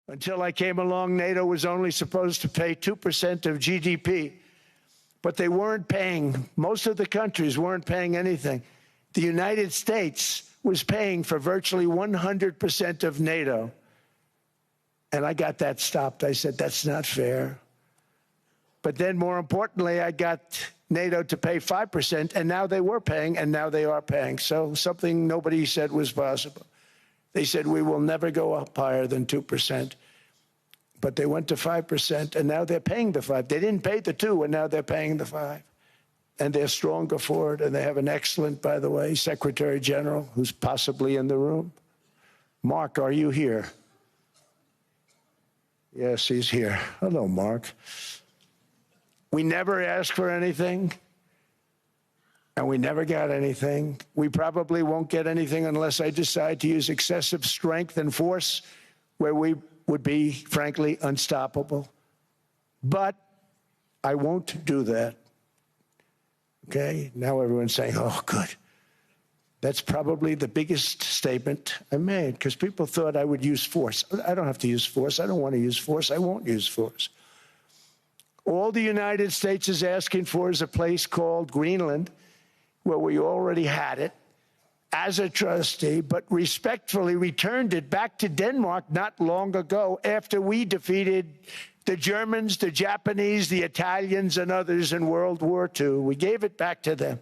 Until I came along, NATO was only supposed to pay 2% of GDP, but they weren't paying. Most of the countries weren't paying anything. The United States was paying for virtually 100% of NATO. And I got that stopped. I said, that's not fair. But then, more importantly, I got NATO to pay 5%, and now they were paying, and now they are paying. So something nobody said was possible. They said, we will never go up higher than 2%. But they went to 5%, and now they're paying the 5. They didn't pay the 2, and now they're paying the 5. And they're stronger for it, and they have an excellent, by the way, Secretary General, who's possibly in the room. Mark, are you here? Yes, he's here. Hello, Mark. We never asked for anything, and we never got anything. We probably won't get anything unless I decide to use excessive strength and force where we would be, frankly, unstoppable. But I won't do that. Okay? Now everyone's saying, oh, good. That's probably the biggest statement I made, because people thought I would use force. I don't have to use force. I don't want to use force. I won't use force. All the United States is asking for is a place called Greenland, where we already had it as a trustee, but respectfully returned it back to Denmark not long ago after we defeated the Germans, the Japanese, the Italians, and others in World War II. We gave it back to them.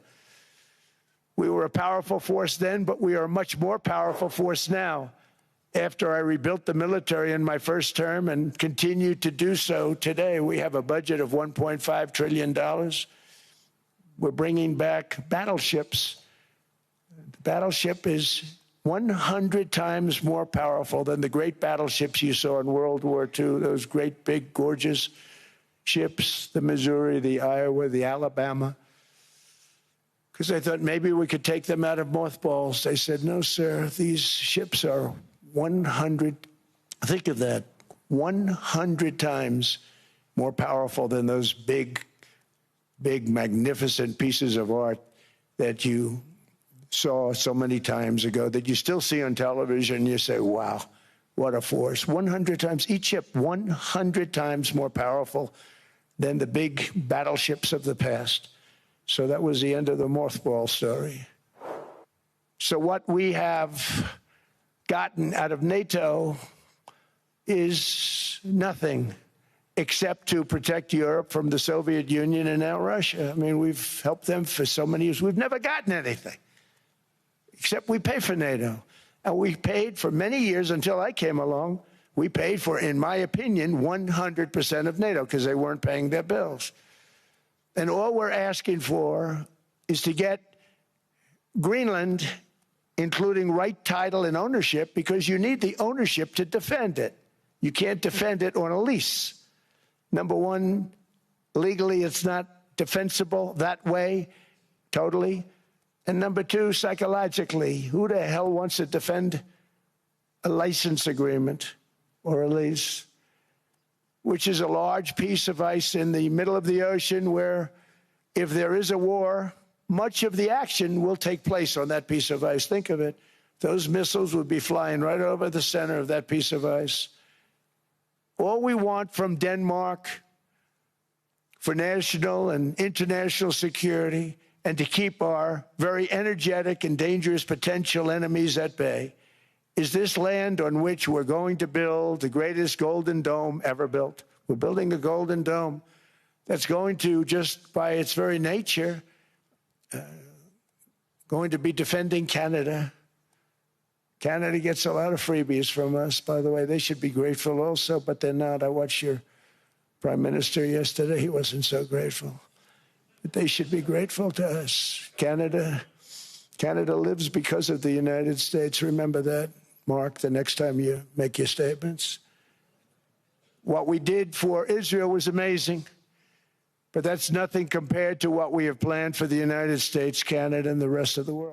We were a powerful force then, but we are a much more powerful force now. After I rebuilt the military in my first term and continue to do so today, we have a budget of $1.5 trillion. We're bringing back battleships. The battleship is 100 times more powerful than the great battleships you saw in World War II, those great, big, gorgeous ships, the Missouri, the Iowa, the Alabama. Because I thought maybe we could take them out of mothballs. They said, no, sir, these ships are 100, think of that, 100 times more powerful than those big, magnificent pieces of art that you saw so many times ago, that you still see on television. You say, wow, what a force. 100 times, each ship 100 times more powerful than the big battleships of the past. So that was the end of the mothball story. So what we have gotten out of NATO is nothing except to protect Europe from the Soviet Union and now Russia. I mean, we've helped them for so many years. We've never gotten anything, except we pay for NATO. And we paid for many years until I came along. We paid for, in my opinion, 100% of NATO because they weren't paying their bills. And all we're asking for is to get Greenland, including right title and ownership, because you need the ownership to defend it. You can't defend it on a lease. Number one, legally it's not defensible that way, totally. And number two, psychologically, who the hell wants to defend a license agreement or a lease, which is a large piece of ice in the middle of the ocean where, if there is a war, much of the action will take place on that piece of ice. Think of it. Those missiles would be flying right over the center of that piece of ice. All we want from Denmark for national and international security and to keep our very energetic and dangerous potential enemies at bay is this land on which we're going to build the greatest golden dome ever built. We're building a golden dome that's going to, just by its very nature, going to be defending Canada. Canada gets a lot of freebies from us, by the way. They should be grateful also, but they're not. I watched your Prime Minister yesterday. He wasn't so grateful. But they should be grateful to us. Canada lives because of the United States. Remember that, Mark, the next time you make your statements. What we did for Israel was amazing, but that's nothing compared to what we have planned for the United States, Canada, and the rest of the world.